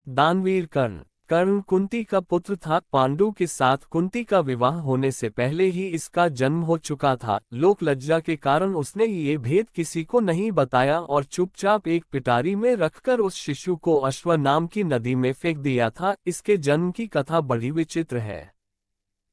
दानवीर कर्ण। कर्ण कुंती का पुत्र था। पांडु के साथ कुंती का विवाह होने से पहले ही इसका जन्म हो चुका था। लोक लज्जा के कारण उसने ये भेद किसी को नहीं बताया और चुपचाप एक पिटारी में रखकर उस शिशु को अश्व नाम की नदी में फेंक दिया था। इसके जन्म की कथा बड़ी विचित्र है।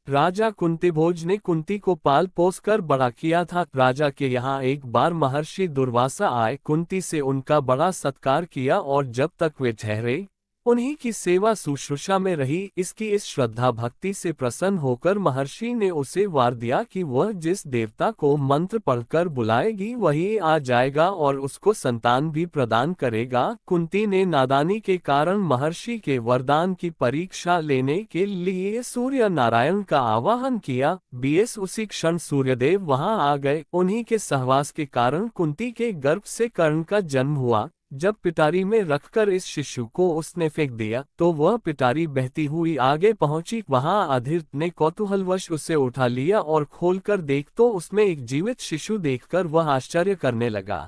राजा कुंतीभोज ने कुंती को पाल पोस कर बड़ा किया था। राजा के यहाँ एक बार महर्षि दुर्वासा आए, कुंती से उनका बड़ा सत्कार किया और जब तक वे ठहरे उन्हीं की सेवा शुश्रूषा में रही। इसकी इस श्रद्धा भक्ति से प्रसन्न होकर महर्षि ने उसे वार दिया कि वह जिस देवता को मंत्र पढ़कर बुलाएगी वही आ जाएगा और उसको संतान भी प्रदान करेगा। कुंती ने नादानी के कारण महर्षि के वरदान की परीक्षा लेने के लिए सूर्य नारायण का आवाहन किया। बीएस उसी क्षण सूर्यदेव वहां आ गए। उन्हीं के सहवास के कारण कुंती के गर्भ से कर्ण का जन्म हुआ। जब पिटारी में रखकर इस शिशु को उसने फेंक दिया तो वह पिटारी बहती हुई आगे पहुंची। वहां अधीर ने कौतूहलवश उसे उठा लिया और खोलकर देख तो उसमें एक जीवित शिशु देखकर वह आश्चर्य करने लगा।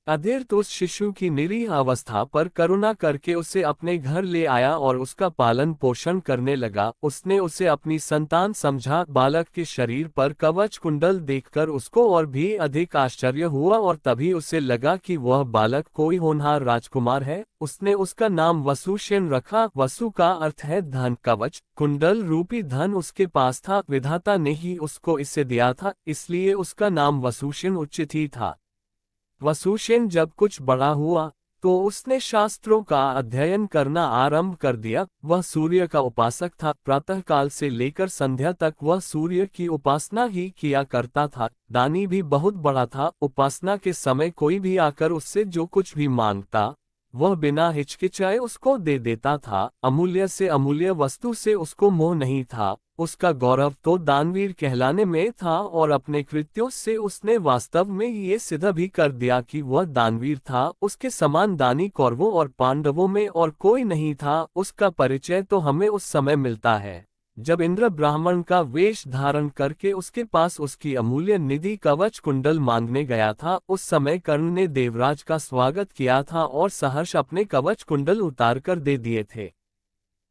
अधीर तो उस शिशु की निरीह अवस्था पर करुणा करके उसे अपने घर ले आया और उसका पालन पोषण करने लगा। उसने उसे अपनी संतान समझा। बालक के शरीर पर कवच कुंडल देखकर उसको और भी अधिक आश्चर्य हुआ और तभी उसे लगा कि वह बालक कोई होनहार राजकुमार है। उसने उसका नाम वसुसेन रखा। वसु का अर्थ है धन। कवच कुंडल रूपी धन उसके पास था। विधाता ने ही उसको इसे दिया था, इसलिए उसका नाम वसुसेन उचित ही था। वसुसेन जब कुछ बड़ा हुआ तो उसने शास्त्रों का अध्ययन करना आरंभ कर दिया। वह सूर्य का उपासक था। प्रातःकाल से लेकर संध्या तक वह सूर्य की उपासना ही किया करता था। दानी भी बहुत बड़ा था। उपासना के समय कोई भी आकर उससे जो कुछ भी मांगता वह बिना हिचकिचाए उसको दे देता था। अमूल्य से अमूल्य वस्तु से उसको मोह नहीं था। उसका गौरव तो दानवीर कहलाने में था और अपने कृत्यों से उसने वास्तव में ये सिद्ध भी कर दिया कि वह दानवीर था। उसके समान दानी कौरवों और पांडवों में और कोई नहीं था। उसका परिचय तो हमें उस समय मिलता है जब इंद्र ब्राह्मण का वेश धारण करके उसके पास उसकी अमूल्य निधि कवच कुंडल मांगने गया था। उस समय कर्ण ने देवराज का स्वागत किया था और सहर्ष अपने कवच कुंडल उतारकर दे दिए थे।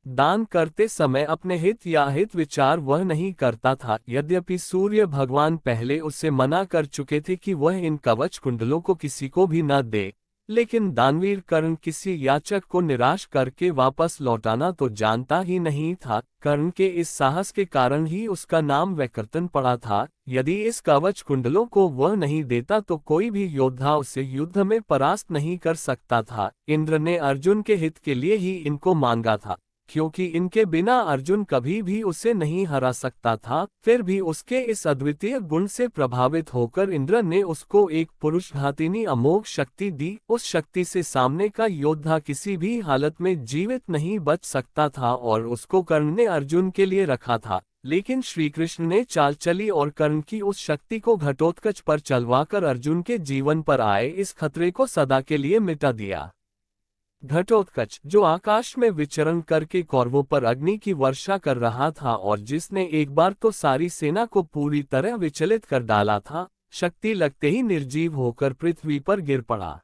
दान करते समय अपने हित या हित विचार वह नहीं करता था। यद्यपि सूर्य भगवान पहले उसे मना कर चुके थे कि वह इन कवच कुंडलों को किसी को भी न दे, लेकिन दानवीर कर्ण किसी याचक को निराश करके वापस लौटाना तो जानता ही नहीं था। कर्ण के इस साहस के कारण ही उसका नाम वैकर्तन पड़ा था। यदि इस कवच कुंडलों को वह नहीं देता तो कोई भी योद्धा उसे युद्ध में परास्त नहीं कर सकता था। इंद्र ने अर्जुन के हित के लिए ही इनको मांगा था, क्योंकि इनके बिना अर्जुन कभी भी उसे नहीं हरा सकता था। फिर भी उसके इस अद्वितीय गुण से प्रभावित होकर इंद्र ने उसको एक पुरुषघातिनी अमोघ शक्ति दी। उस शक्ति से सामने का योद्धा किसी भी हालत में जीवित नहीं बच सकता था और उसको कर्ण ने अर्जुन के लिए रखा था। लेकिन श्री कृष्ण ने चाल चली और कर्ण की उस शक्ति को घटोत्कच पर चलवाकर अर्जुन के जीवन पर आए इस खतरे को सदा के लिए मिटा दिया। घटोत्कच, जो आकाश में विचरण करके कौरवों पर अग्नि की वर्षा कर रहा था और जिसने एक बार तो सारी सेना को पूरी तरह विचलित कर डाला था, शक्ति लगते ही निर्जीव होकर पृथ्वी पर गिर पड़ा।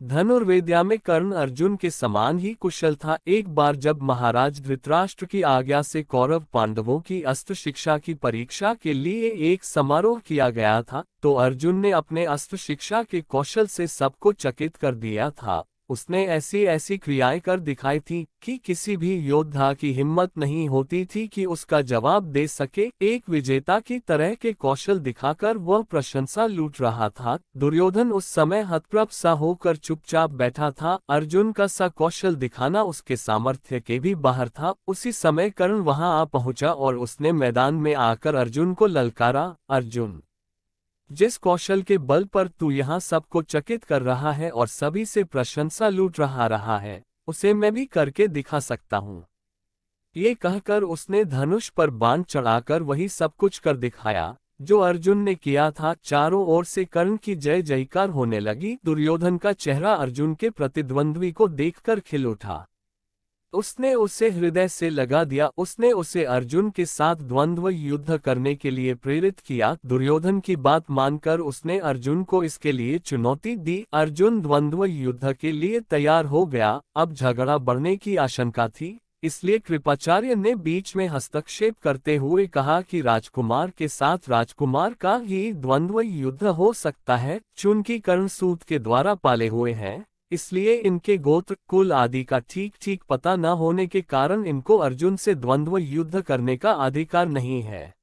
धनुर्विद्या में कर्ण अर्जुन के समान ही कुशल था। एक बार जब महाराज धृतराष्ट्र की आज्ञा से कौरव पांडवों की अस्त्र शिक्षा की परीक्षा के लिए एक समारोह किया गया था, तो अर्जुन ने अपने अस्त्र शिक्षा के कौशल से सबको चकित कर दिया था। उसने ऐसी ऐसी क्रियाएं कर दिखाई थी कि किसी भी योद्धा की हिम्मत नहीं होती थी कि उसका जवाब दे सके। एक विजेता की तरह के कौशल दिखाकर वह प्रशंसा लूट रहा था। दुर्योधन उस समय हतप्रभ सा होकर चुपचाप बैठा था। अर्जुन का सा कौशल दिखाना उसके सामर्थ्य के भी बाहर था। उसी समय कर्ण वहां आ पहुंचा और उसने मैदान में आकर अर्जुन को ललकारा, अर्जुन, जिस कौशल के बल पर तू यहाँ सबको चकित कर रहा है और सभी से प्रशंसा लूट रहा है, उसे मैं भी करके दिखा सकता हूँ। ये कहकर उसने धनुष पर बाण चढ़ाकर वही सब कुछ कर दिखाया जो अर्जुन ने किया था। चारों ओर से कर्ण की जय जयकार होने लगी। दुर्योधन का चेहरा अर्जुन के प्रतिद्वंद्वी को देखकर खिल उठा। उसने उसे हृदय से लगा दिया। उसने उसे अर्जुन के साथ द्वंद्व युद्ध करने के लिए प्रेरित किया। दुर्योधन की बात मानकर उसने अर्जुन को इसके लिए चुनौती दी। अर्जुन द्वंद्व युद्ध के लिए तैयार हो गया। अब झगड़ा बढ़ने की आशंका थी, इसलिए कृपाचार्य ने बीच में हस्तक्षेप करते हुए कहा कि राजकुमार के साथ राजकुमार का ही द्वंद्व युद्ध हो सकता है। चूंकि कर्ण सूत के द्वारा पाले हुए हैं, इसलिए इनके गोत्र कुल आदि का ठीक ठीक पता न होने के कारण इनको अर्जुन से द्वंद्व युद्ध करने का अधिकार नहीं है।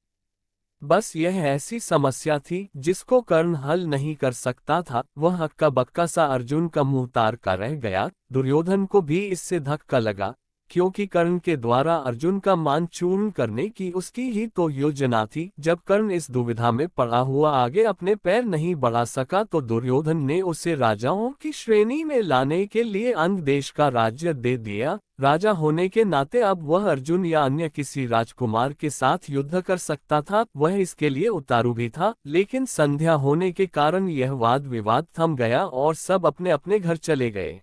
बस यह ऐसी समस्या थी जिसको कर्ण हल नहीं कर सकता था। वह हक्का बक्का सा अर्जुन का मुंह तार का रह गया। दुर्योधन को भी इससे धक्का लगा, क्योंकि कर्ण के द्वारा अर्जुन का मान चूर्ण करने की उसकी ही तो योजना थी। जब कर्ण इस दुविधा में पड़ा हुआ आगे अपने पैर नहीं बढ़ा सका, तो दुर्योधन ने उसे राजाओं की श्रेणी में लाने के लिए अंग देश का राज्य दे दिया। राजा होने के नाते अब वह अर्जुन या अन्य किसी राजकुमार के साथ युद्ध कर सकता था। वह इसके लिए उतारू भी था, लेकिन संध्या होने के कारण यह वाद विवाद थम गया और सब अपने अपने घर चले गए।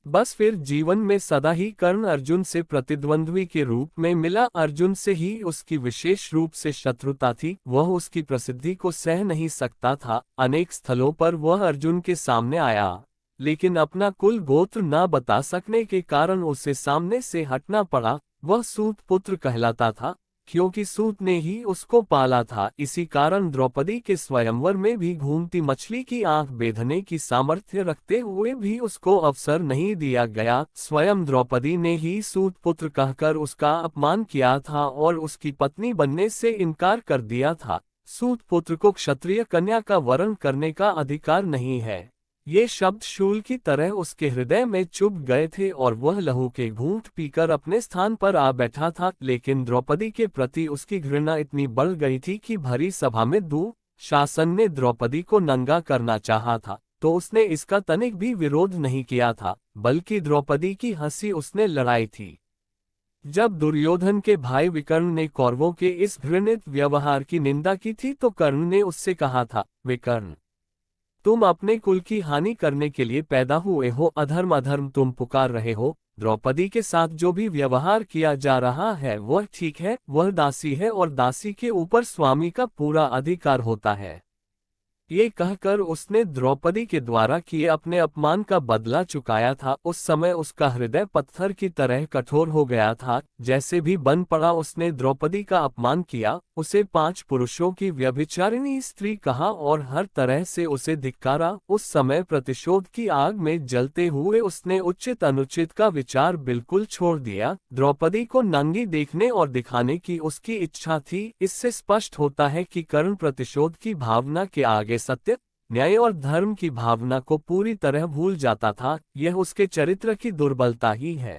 बस फिर जीवन में सदा ही कर्ण अर्जुन से प्रतिद्वंद्वी के रूप में मिला। अर्जुन से ही उसकी विशेष रूप से शत्रुता थी। वह उसकी प्रसिद्धि को सह नहीं सकता था। अनेक स्थलों पर वह अर्जुन के सामने आया, लेकिन अपना कुल गोत्र न बता सकने के कारण उसे सामने से हटना पड़ा। वह सूत पुत्र कहलाता था, क्योंकि सूत ने ही उसको पाला था। इसी कारण द्रौपदी के स्वयंवर में भी घूमती मछली की आंख बेधने की सामर्थ्य रखते हुए भी उसको अवसर नहीं दिया गया। स्वयं द्रौपदी ने ही सूत पुत्र कहकर उसका अपमान किया था और उसकी पत्नी बनने से इनकार कर दिया था। सूत पुत्र को क्षत्रिय कन्या का वरण करने का अधिकार नहीं है। ये शब्द शूल की तरह उसके हृदय में चुभ गए थे और वह लहू के घूंट पीकर अपने स्थान पर आ बैठा था। लेकिन द्रौपदी के प्रति उसकी घृणा इतनी बढ़ गई थी कि भरी सभा में दुःशासन ने द्रौपदी को नंगा करना चाहा था, तो उसने इसका तनिक भी विरोध नहीं किया था, बल्कि द्रौपदी की हंसी उसने लड़ाई थी। जब दुर्योधन के भाई विकर्ण ने कौरवों के इस घृणित व्यवहार की निंदा की थी, तो कर्ण ने उससे कहा था, विकर्ण, तुम अपने कुल की हानि करने के लिए पैदा हुए हो। अधर्म अधर्म तुम पुकार रहे हो। द्रौपदी के साथ जो भी व्यवहार किया जा रहा है वह ठीक है। वह दासी है और दासी के ऊपर स्वामी का पूरा अधिकार होता है। ये कहकर उसने द्रौपदी के द्वारा किए अपने अपमान का बदला चुकाया था। उस समय उसका हृदय पत्थर की तरह कठोर हो गया था। जैसे भी बन पड़ा उसने द्रौपदी का अपमान किया, उसे 5 पुरुषों की व्यभिचारिणी स्त्री कहा और हर तरह से उसे धिक्कारा। उस समय प्रतिशोध की आग में जलते हुए उसने उचित अनुचित का विचार बिल्कुल छोड़ दिया। द्रौपदी को नंगी देखने और दिखाने की उसकी इच्छा थी। इससे स्पष्ट होता है कि कर्ण प्रतिशोध की भावना के आगे सत्य, न्याय और धर्म की भावना को पूरी तरह भूल जाता था। यह उसके चरित्र की दुर्बलता ही है।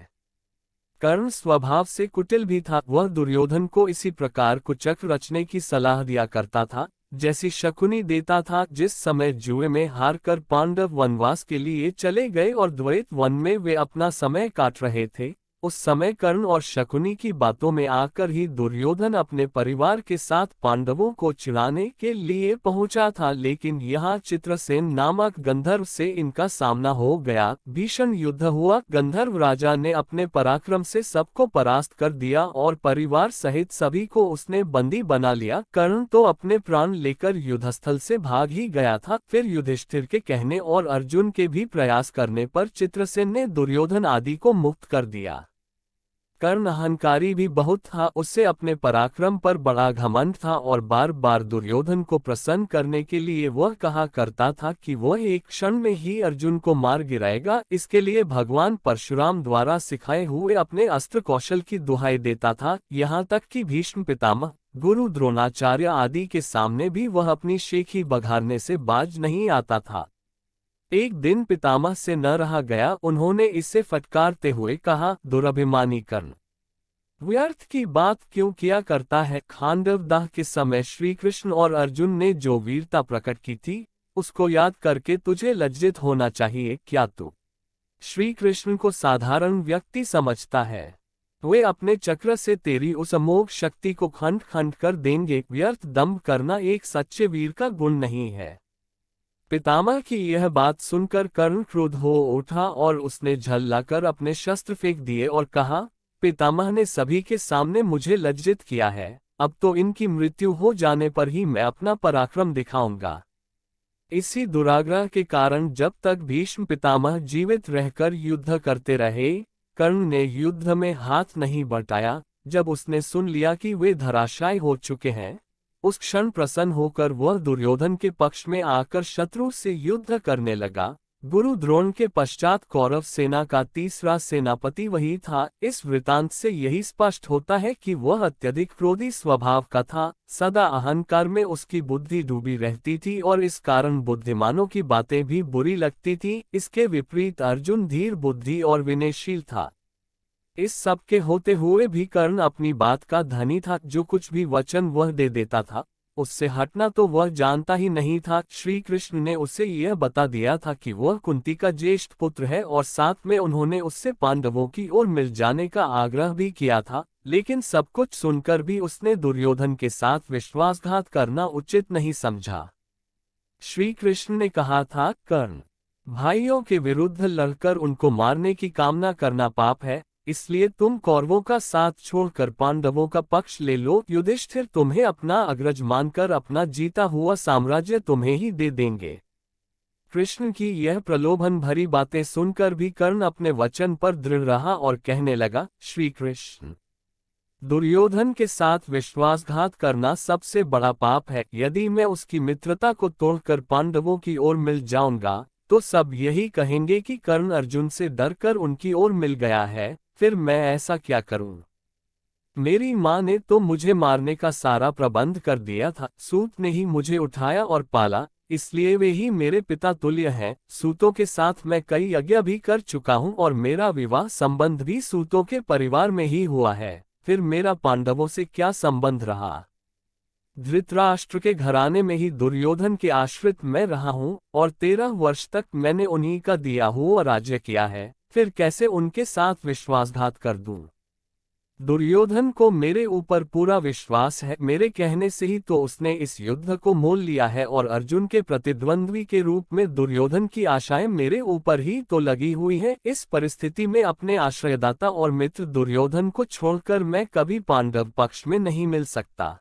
कर्ण स्वभाव से कुटिल भी था। वह दुर्योधन को इसी प्रकार कुचक्र रचने की सलाह दिया करता था, जैसी शकुनी देता था। जिस समय जुए में हारकर पांडव वनवास के लिए चले गए और द्वैत वन में वे अपना समय काट रहे थे, उस समय कर्ण और शकुनी की बातों में आकर ही दुर्योधन अपने परिवार के साथ पांडवों को चिढ़ाने के लिए पहुंचा था। लेकिन यहाँ चित्रसेन नामक गंधर्व से इनका सामना हो गया। भीषण युद्ध हुआ। गंधर्व राजा ने अपने पराक्रम से सबको परास्त कर दिया और परिवार सहित सभी को उसने बंदी बना लिया। कर्ण तो अपने प्राण लेकर युद्धस्थल से भाग ही गया था। फिर युधिष्ठिर के कहने और अर्जुन के भी प्रयास करने पर चित्रसेन ने दुर्योधन आदि को मुक्त कर दिया। कर्ण अहंकारी भी बहुत था। उससे अपने पराक्रम पर बड़ा घमंड था और बार बार दुर्योधन को प्रसन्न करने के लिए वह कहा करता था कि वह एक क्षण में ही अर्जुन को मार गिराएगा। इसके लिए भगवान परशुराम द्वारा सिखाए हुए अपने अस्त्र कौशल की दुहाई देता था। यहाँ तक कि भीष्म पितामह, गुरु द्रोणाचार्य आदि के सामने भी वह अपनी शेखी बघारने से बाज नहीं आता था। एक दिन पितामह से न रहा गया। उन्होंने इसे फटकारते हुए कहा, दुरभिमानी कर्ण, व्यर्थ की बात क्यों किया करता है। खांडव दाह के समय श्री कृष्ण और अर्जुन ने जो वीरता प्रकट की थी, उसको याद करके तुझे लज्जित होना चाहिए। क्या तू श्री कृष्ण को साधारण व्यक्ति समझता है? वे अपने चक्र से तेरी उस अमोघ शक्ति को खंड खंड कर देंगे। व्यर्थ दंभ करना एक सच्चे वीर का गुण नहीं है। पितामह की यह बात सुनकर कर्ण क्रुद्ध हो उठा और उसने झल्लाकर अपने शस्त्र फेंक दिए और कहा, पितामह ने सभी के सामने मुझे लज्जित किया है, अब तो इनकी मृत्यु हो जाने पर ही मैं अपना पराक्रम दिखाऊंगा। इसी दुराग्रह के कारण जब तक भीष्म पितामह जीवित रहकर युद्ध करते रहे, कर्ण ने युद्ध में हाथ नहीं बटाया। जब उसने सुन लिया कि वे धराशायी हो चुके हैं, उस क्षण प्रसन्न होकर वह दुर्योधन के पक्ष में आकर शत्रु से युद्ध करने लगा। गुरु द्रोण के पश्चात कौरव सेना का तीसरा सेनापति वही था। इस वृतांत से यही स्पष्ट होता है कि वह अत्यधिक क्रोधी स्वभाव का था। सदा अहंकार में उसकी बुद्धि डूबी रहती थी और इस कारण बुद्धिमानों की बातें भी बुरी लगती थी। इसके विपरीत अर्जुन धीर बुद्धि और विनयशील था। इस सब के होते हुए भी कर्ण अपनी बात का धनी था। जो कुछ भी वचन वह दे देता था, उससे हटना तो वह जानता ही नहीं था। श्री कृष्ण ने उसे यह बता दिया था कि वह कुंती का ज्येष्ठ पुत्र है और साथ में उन्होंने उससे पांडवों की ओर मिल जाने का आग्रह भी किया था। लेकिन सब कुछ सुनकर भी उसने दुर्योधन के साथ विश्वासघात करना उचित नहीं समझा। श्री कृष्ण ने कहा था, कर्ण, भाइयों के विरुद्ध लड़कर उनको मारने की कामना करना पाप है, इसलिए तुम कौरवों का साथ छोड़कर पांडवों का पक्ष ले लो। युधिष्ठिर तुम्हें अपना अग्रज मानकर अपना जीता हुआ साम्राज्य तुम्हें ही दे देंगे। कृष्ण की यह प्रलोभन भरी बातें सुनकर भी कर्ण अपने वचन पर दृढ़ रहा और कहने लगा, श्री कृष्ण, दुर्योधन के साथ विश्वासघात करना सबसे बड़ा पाप है। यदि मैं उसकी मित्रता को तोड़कर पांडवों की ओर मिल जाऊंगा तो सब यही कहेंगे कि कर्ण अर्जुन से डरकर उनकी ओर मिल गया है। फिर मैं ऐसा क्या करूं? मेरी माँ ने तो मुझे मारने का सारा प्रबंध कर दिया था। सूत ने ही मुझे उठाया और पाला, इसलिए वे ही मेरे पिता तुल्य हैं। सूतों के साथ मैं कई यज्ञ भी कर चुका हूं और मेरा विवाह संबंध भी सूतों के परिवार में ही हुआ है। फिर मेरा पांडवों से क्या संबंध रहा? धृतराष्ट्र के घराने में ही दुर्योधन के आश्रित मैं रहा हूं और 13 वर्ष तक मैंने उन्हीं का दिया हुआ राज्य किया है। फिर कैसे उनके साथ विश्वासघात कर दूं? दुर्योधन को मेरे ऊपर पूरा विश्वास है। मेरे कहने से ही तो उसने इस युद्ध को मोल लिया है और अर्जुन के प्रतिद्वंद्वी के रूप में दुर्योधन की आशाएं मेरे ऊपर ही तो लगी हुई हैं। इस परिस्थिति में अपने आश्रयदाता और मित्र दुर्योधन को छोड़कर मैं कभी पांडव पक्ष में नहीं मिल सकता।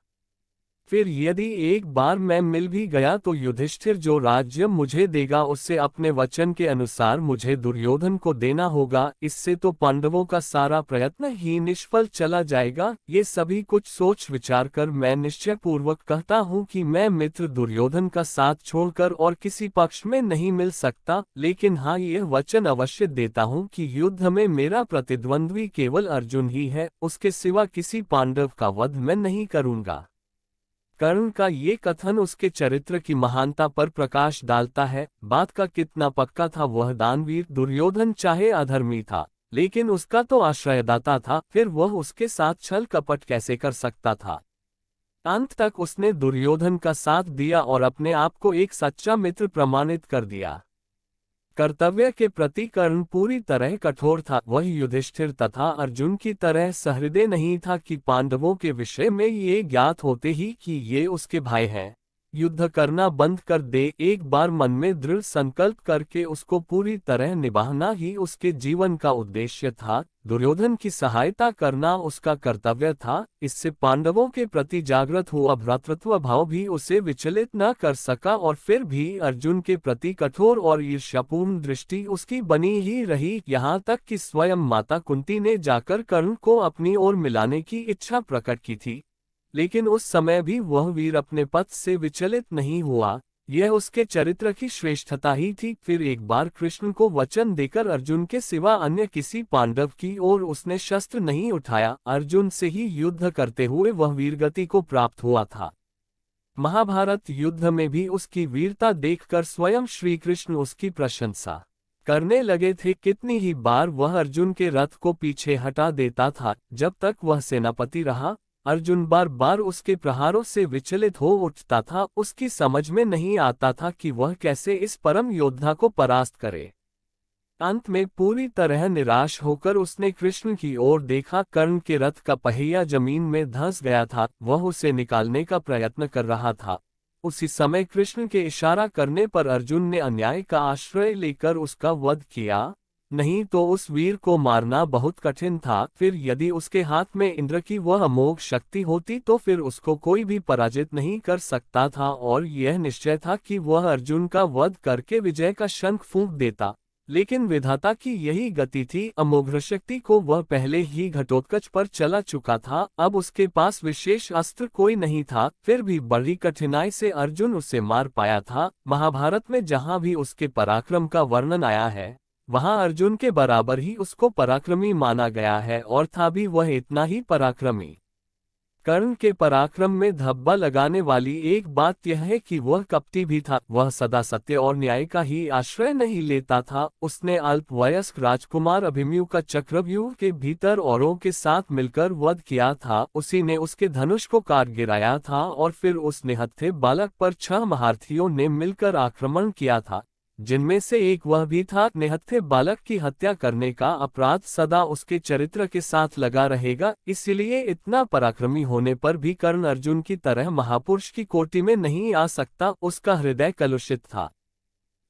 फिर यदि एक बार मैं मिल भी गया तो युधिष्ठिर जो राज्य मुझे देगा उससे अपने वचन के अनुसार मुझे दुर्योधन को देना होगा। इससे तो पांडवों का सारा प्रयत्न ही निष्फल चला जाएगा। ये सभी कुछ सोच विचार कर मैं निश्चय पूर्वक कहता हूँ कि मैं मित्र दुर्योधन का साथ छोड़कर और किसी पक्ष में नहीं मिल सकता। लेकिन हाँ, यह वचन अवश्य देता हूँ कि युद्ध में मेरा प्रतिद्वंद्वी केवल अर्जुन ही है, उसके सिवा किसी पांडव का वध मैं नहीं करूँगा। कर्ण का ये कथन उसके चरित्र की महानता पर प्रकाश डालता है। बात का कितना पक्का था। वह दानवीर दुर्योधन चाहे अधर्मी था, लेकिन उसका तो आश्रयदाता था। फिर वह उसके साथ छल कपट कैसे कर सकता था? अंत तक उसने दुर्योधन का साथ दिया और अपने आप को एक सच्चा मित्र प्रमाणित कर दिया। कर्तव्य के प्रति कर्ण पूरी तरह कठोर था। वह युधिष्ठिर तथा अर्जुन की तरह सहृदय नहीं था कि पांडवों के विषय में ये ज्ञात होते ही कि ये उसके भाई हैं, युद्ध करना बंद कर दे। एक बार मन में दृढ़ संकल्प करके उसको पूरी तरह निभाना ही उसके जीवन का उद्देश्य था। दुर्योधन की सहायता करना उसका कर्तव्य था। इससे पांडवों के प्रति जागृत हुआ भ्रातृत्व भाव भी उसे विचलित न कर सका और फिर भी अर्जुन के प्रति कठोर और ईर्ष्यापूर्ण दृष्टि उसकी बनी ही रही। यहाँ तक कि स्वयं माता कुंती ने जाकर कर्ण को अपनी ओर मिलाने की इच्छा प्रकट की थी, लेकिन उस समय भी वह वीर अपने पथ से विचलित नहीं हुआ। यह उसके चरित्र की श्रेष्ठता ही थी। फिर एक बार कृष्ण को वचन देकर अर्जुन के सिवा अन्य किसी पांडव की ओर उसने शस्त्र नहीं उठाया। अर्जुन से ही युद्ध करते हुए वह वीरगति को प्राप्त हुआ था। महाभारत युद्ध में भी उसकी वीरता देखकर स्वयं श्री कृष्ण उसकी प्रशंसा करने लगे थे। कितनी ही बार वह अर्जुन के रथ को पीछे हटा देता था। जब तक वह सेनापति रहा, अर्जुन बार बार उसके प्रहारों से विचलित हो उठता था। उसकी समझ में नहीं आता था कि वह कैसे इस परम योद्धा को परास्त करे। अंत में पूरी तरह निराश होकर उसने कृष्ण की ओर देखा। कर्ण के रथ का पहिया जमीन में धंस गया था। वह उसे निकालने का प्रयत्न कर रहा था। उसी समय कृष्ण के इशारा करने पर अर्जुन ने अन्याय का आश्रय लेकर उसका वध किया, नहीं तो उस वीर को मारना बहुत कठिन था। फिर यदि उसके हाथ में इंद्र की वह अमोघ शक्ति होती तो फिर उसको कोई भी पराजित नहीं कर सकता था, और यह निश्चय था कि वह अर्जुन का वध करके विजय का शंख फूंक देता। लेकिन विधाता की यही गति थी, अमोघ शक्ति को वह पहले ही घटोत्कच पर चला चुका था, अब उसके पास विशेष अस्त्र कोई नहीं था। फिर भी बड़ी कठिनाई से अर्जुन उसे मार पाया था। महाभारत में जहाँ भी उसके पराक्रम का वर्णन आया है, वहां अर्जुन के बराबर ही उसको पराक्रमी माना गया है, और था भी वह इतना ही पराक्रमी। कर्ण के पराक्रम में धब्बा लगाने वाली एक बात यह है कि वह कपटी भी था। वह सदा सत्य और न्याय का ही आश्रय नहीं लेता था। उसने अल्पवयस्क राजकुमार अभिमन्यु का चक्रव्यूह के भीतर औरों के साथ मिलकर वध किया था। उसी ने उसके धनुष को काट गिराया था, और फिर उस निहत्थे बालक पर 6 महारथियों ने मिलकर आक्रमण किया था, जिनमें से एक वह भी था। निहत्थे बालक की हत्या करने का अपराध सदा उसके चरित्र के साथ लगा रहेगा। इसलिए इतना पराक्रमी होने पर भी कर्ण अर्जुन की तरह महापुरुष की कोटि में नहीं आ सकता। उसका हृदय कलुषित था।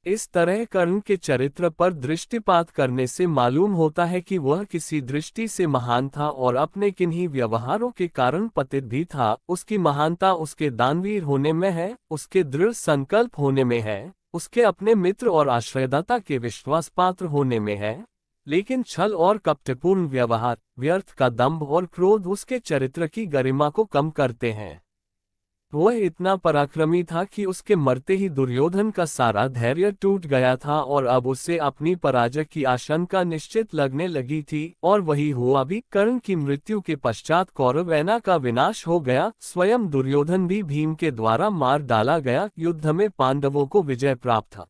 इस तरह कर्ण के चरित्र पर दृष्टिपात करने से मालूम होता है कि वह किसी दृष्टि से महान था, और अपने किन्हीं व्यवहारों के कारण पतित भी था। उसकी महानता उसके दानवीर होने में है, उसके दृढ़ संकल्प होने में है, उसके अपने मित्र और आश्रयदाता के विश्वास पात्र होने में है। लेकिन छल और कपटपूर्ण व्यवहार, व्यर्थ का दंभ और क्रोध उसके चरित्र की गरिमा को कम करते हैं। वह इतना पराक्रमी था कि उसके मरते ही दुर्योधन का सारा धैर्य टूट गया था, और अब उसे अपनी पराजय की आशंका निश्चित लगने लगी थी। और वही हुआ भी। कर्ण की मृत्यु के पश्चात कौरवसेना का विनाश हो गया। स्वयं दुर्योधन भी भीम के द्वारा मार डाला गया। युद्ध में पांडवों को विजय प्राप्त था।